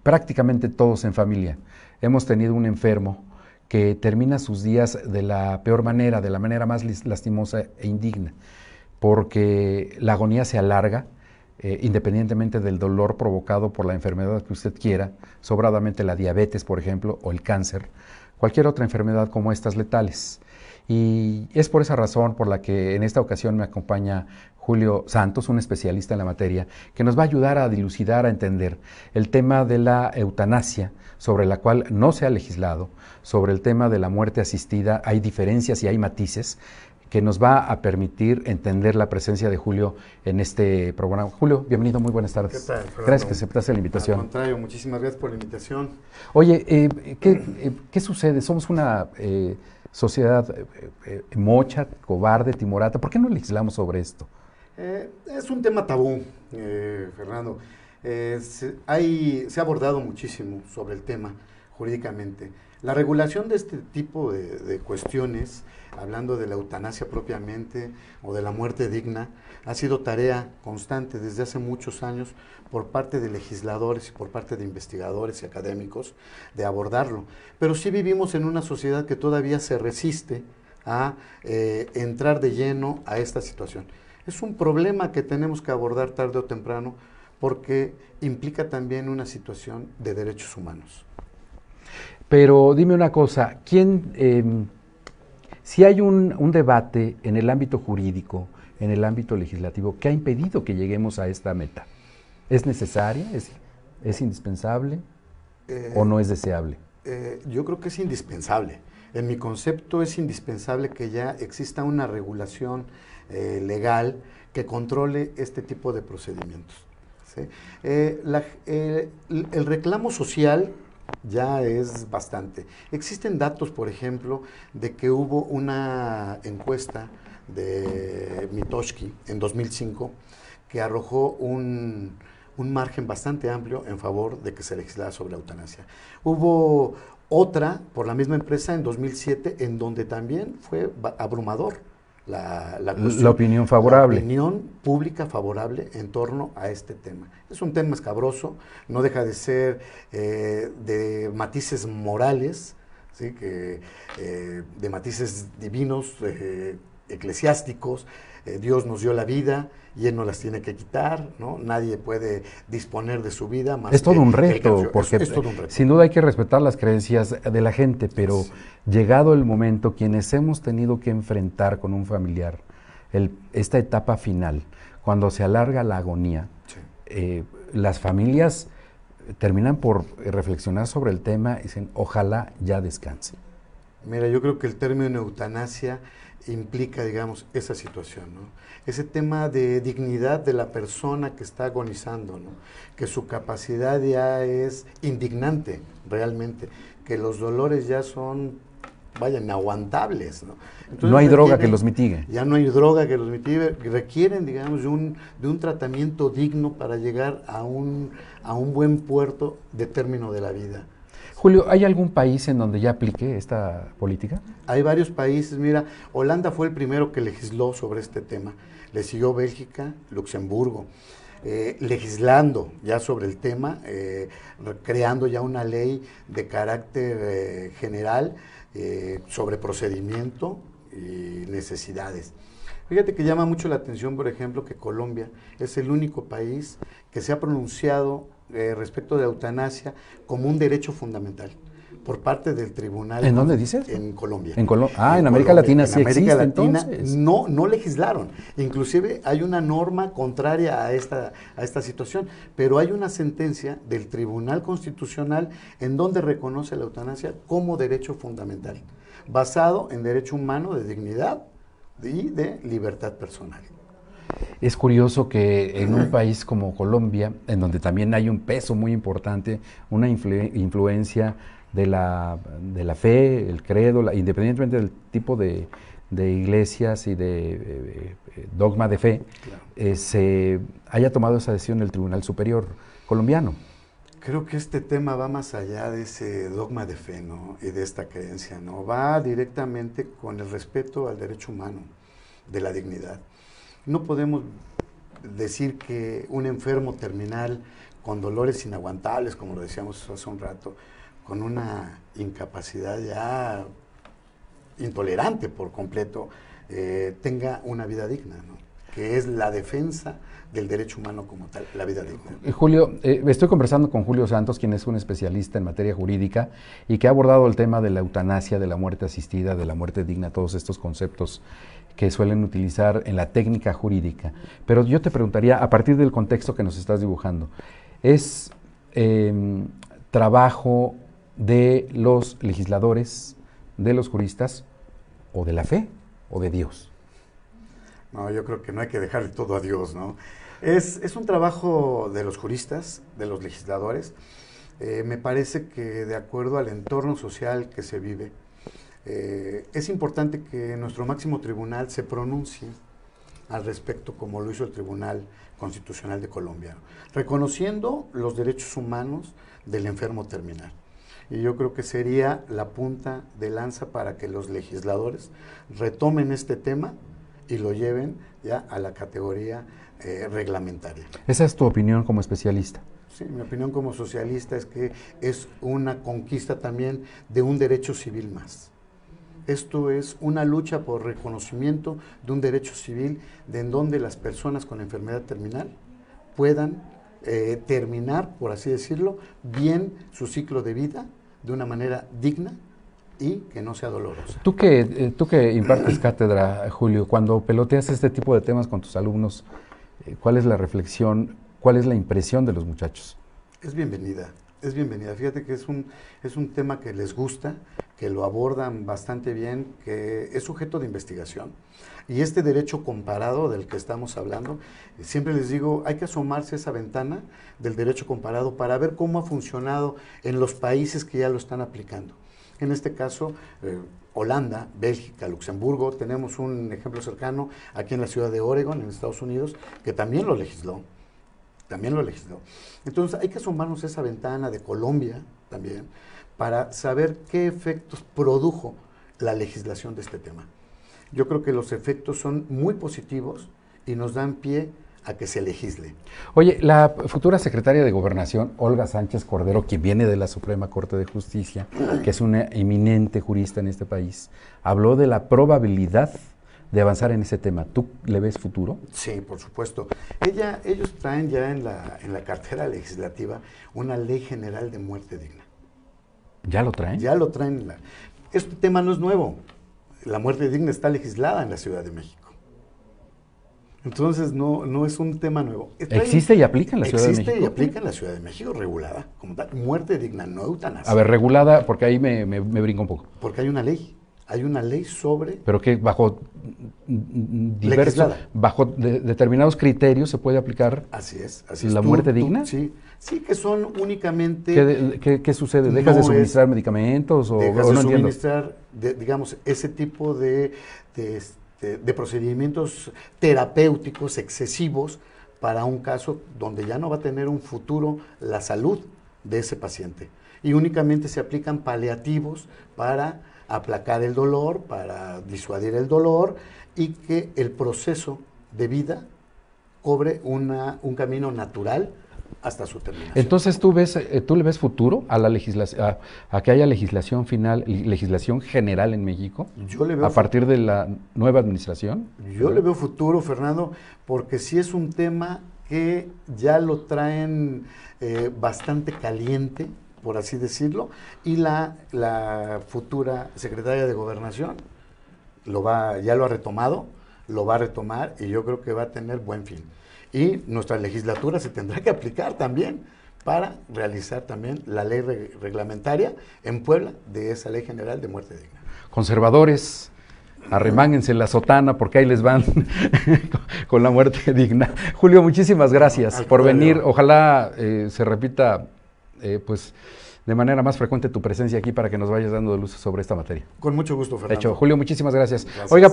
prácticamente todos en familia hemos tenido un enfermo que termina sus días de la peor manera, de la manera más lastimosa e indigna, porque la agonía se alarga, independientemente del dolor provocado por la enfermedad que usted quiera, sobradamente la diabetes, por ejemplo, o el cáncer, cualquier otra enfermedad como estas letales. Y es por esa razón por la que en esta ocasión me acompaña Julio Santos, un especialista en la materia, que nos va a ayudar a dilucidar, a entender el tema de la eutanasia, sobre la cual no se ha legislado, sobre el tema de la muerte asistida, hay diferencias y hay matices, que nos va a permitir entender la presencia de Julio en este programa. Julio, bienvenido, muy buenas tardes. ¿Qué tal, Fernando? Gracias que aceptaste la invitación. Al contrario, muchísimas gracias por la invitación. Oye, ¿qué sucede? Somos una sociedad mocha, cobarde, timorata. ¿Por qué no legislamos sobre esto? Es un tema tabú, Fernando. Se ha abordado muchísimo sobre el tema jurídicamente. La regulación de este tipo de cuestiones, hablando de la eutanasia propiamente o de la muerte digna, ha sido tarea constante desde hace muchos años por parte de legisladores y por parte de investigadores y académicos de abordarlo. Pero sí vivimos en una sociedad que todavía se resiste a entrar de lleno a esta situación. Es un problema que tenemos que abordar tarde o temprano porque implica también una situación de derechos humanos. Pero dime una cosa, si hay un debate en el ámbito jurídico, en el ámbito legislativo, ¿qué ha impedido que lleguemos a esta meta? ¿Es necesaria? ¿Es indispensable? ¿O no es deseable? Yo creo que es indispensable. En mi concepto es indispensable que ya exista una regulación legal que controle este tipo de procedimientos, ¿sí? El reclamo social ya es bastante. Existen datos, por ejemplo, de que hubo una encuesta de Mitoshki en 2005 que arrojó un margen bastante amplio en favor de que se legislara sobre la eutanasia. Hubo otra por la misma empresa en 2007 en donde también fue abrumador la opinión favorable. La opinión pública favorable en torno a este tema. Es un tema escabroso, no deja de ser de matices morales, ¿sí? De matices divinos, eclesiásticos. Dios nos dio la vida y Él nos las tiene que quitar, ¿no? Nadie puede disponer de su vida más. Es todo un reto, porque es todo un reto. Sin duda hay que respetar las creencias de la gente, pero sí, llegado el momento, quienes hemos tenido que enfrentar con un familiar esta etapa final, cuando se alarga la agonía, sí, las familias terminan por reflexionar sobre el tema y dicen, ojalá ya descanse. Mira, yo creo que el término eutanasia implica, digamos, esa situación, ¿no? Ese tema de dignidad de la persona que está agonizando, ¿no? Que su capacidad ya es indignante, realmente, que los dolores ya son, vaya, inaguantables, ¿no? Entonces, no hay droga que los mitigue. Ya no hay droga que los mitigue, requieren, digamos, de un tratamiento digno para llegar a un buen puerto de término de la vida. Julio, ¿hay algún país en donde ya aplique esta política? Hay varios países, mira, Holanda fue el primero que legisló sobre este tema, le siguió Bélgica, Luxemburgo, legislando ya sobre el tema, creando ya una ley de carácter general sobre procedimiento y necesidades. Fíjate que llama mucho la atención, por ejemplo, que Colombia es el único país que se ha pronunciado respecto de la eutanasia como un derecho fundamental por parte del tribunal. ¿En dónde dices? En Colombia. En América Latina sí existe, entonces. No legislaron. Inclusive hay una norma contraria a esta situación, pero hay una sentencia del Tribunal Constitucional en donde reconoce la eutanasia como derecho fundamental, basado en derecho humano de dignidad y de libertad personal. Es curioso que en un país como Colombia, en donde también hay un peso muy importante, una influencia de la fe, el credo, independientemente del tipo de iglesias y de dogma de fe, claro, se haya tomado esa decisión el Tribunal Superior colombiano. Creo que este tema va más allá de ese dogma de fe, ¿no? Y de esta creencia, ¿no? Va directamente con el respeto al derecho humano, de la dignidad. No podemos decir que un enfermo terminal con dolores inaguantables, como lo decíamos hace un rato, con una incapacidad ya intolerante por completo, tenga una vida digna, ¿no? Que es la defensa del derecho humano como tal, la vida digna. Julio, estoy conversando con Julio Santos, quien es un especialista en materia jurídica y que ha abordado el tema de la eutanasia, de la muerte asistida, de la muerte digna, todos estos conceptos que suelen utilizar en la técnica jurídica. Pero yo te preguntaría, a partir del contexto que nos estás dibujando, ¿es trabajo de los legisladores, de los juristas, o de la fe, o de Dios? No, yo creo que no hay que dejar todo a Dios, ¿no? Es un trabajo de los juristas, de los legisladores. Me parece que de acuerdo al entorno social que se vive, es importante que nuestro máximo tribunal se pronuncie al respecto, como lo hizo el Tribunal Constitucional de Colombia, reconociendo los derechos humanos del enfermo terminal. Y yo creo que sería la punta de lanza para que los legisladores retomen este tema y lo lleven ya a la categoría reglamentaria. Esa es tu opinión como especialista. Sí, mi opinión como socialista es que es una conquista también de un derecho civil más. Esto es una lucha por reconocimiento de un derecho civil de en donde las personas con enfermedad terminal puedan terminar, por así decirlo, bien su ciclo de vida de una manera digna y que no sea dolorosa. Tú que impartes cátedra, Julio, cuando peloteas este tipo de temas con tus alumnos, ¿cuál es la reflexión, cuál es la impresión de los muchachos? Es bienvenida, es bienvenida. Fíjate que es un tema que les gusta, que lo abordan bastante bien, que es sujeto de investigación. Y este derecho comparado del que estamos hablando, siempre les digo, hay que asomarse a esa ventana del derecho comparado para ver cómo ha funcionado en los países que ya lo están aplicando. En este caso, Holanda, Bélgica, Luxemburgo, tenemos un ejemplo cercano aquí en la ciudad de Oregon, en Estados Unidos, que también lo legisló. Entonces hay que asomarnos a esa ventana de Colombia también para saber qué efectos produjo la legislación de este tema. Yo creo que los efectos son muy positivos y nos dan pie a que se legisle. Oye, la futura secretaria de Gobernación, Olga Sánchez Cordero, quien viene de la Suprema Corte de Justicia, que es una eminente jurista en este país, habló de la probabilidad de avanzar en ese tema. ¿Tú le ves futuro? Sí, por supuesto. Ellos traen ya en la cartera legislativa una ley general de muerte digna. ¿Ya lo traen? Ya lo traen. Este tema no es nuevo. La muerte digna está legislada en la Ciudad de México. Entonces no es un tema nuevo. ¿Existe y aplica en la Ciudad de México? Existe y aplica en la Ciudad de México, regulada como tal. Muerte digna, no eutanasia. A ver, regulada, porque ahí me brinco un poco. Porque hay una ley sobre... Pero que bajo diversos, bajo determinados criterios se puede aplicar. Así es. ¿La muerte digna? Sí, que son únicamente... ¿Qué sucede? ¿Dejas de suministrar medicamentos? Dejas de suministrar, digamos, ese tipo de procedimientos terapéuticos excesivos para un caso donde ya no va a tener un futuro la salud de ese paciente. Y únicamente se aplican paliativos para aplacar el dolor, para disuadir el dolor y que el proceso de vida cobre un camino natural hasta su terminación. Entonces, ¿tú le ves futuro a la legislación, a que haya legislación final, legislación general en México? Yo le veo a partir de la nueva administración. Yo le veo futuro, Fernando, porque sí es un tema que ya lo traen bastante caliente, por así decirlo, y la futura secretaria de Gobernación ya lo ha retomado, lo va a retomar y yo creo que va a tener buen fin. Y nuestra legislatura se tendrá que aplicar también para realizar también la ley reglamentaria en Puebla de esa ley general de muerte digna. Conservadores, arremánguense la sotana porque ahí les van con la muerte digna. Julio, muchísimas gracias por venir. Ojalá se repita pues de manera más frecuente tu presencia aquí para que nos vayas dando de luz sobre esta materia. Con mucho gusto, Fernando. De hecho, Julio, muchísimas gracias. Gracias. Oiga,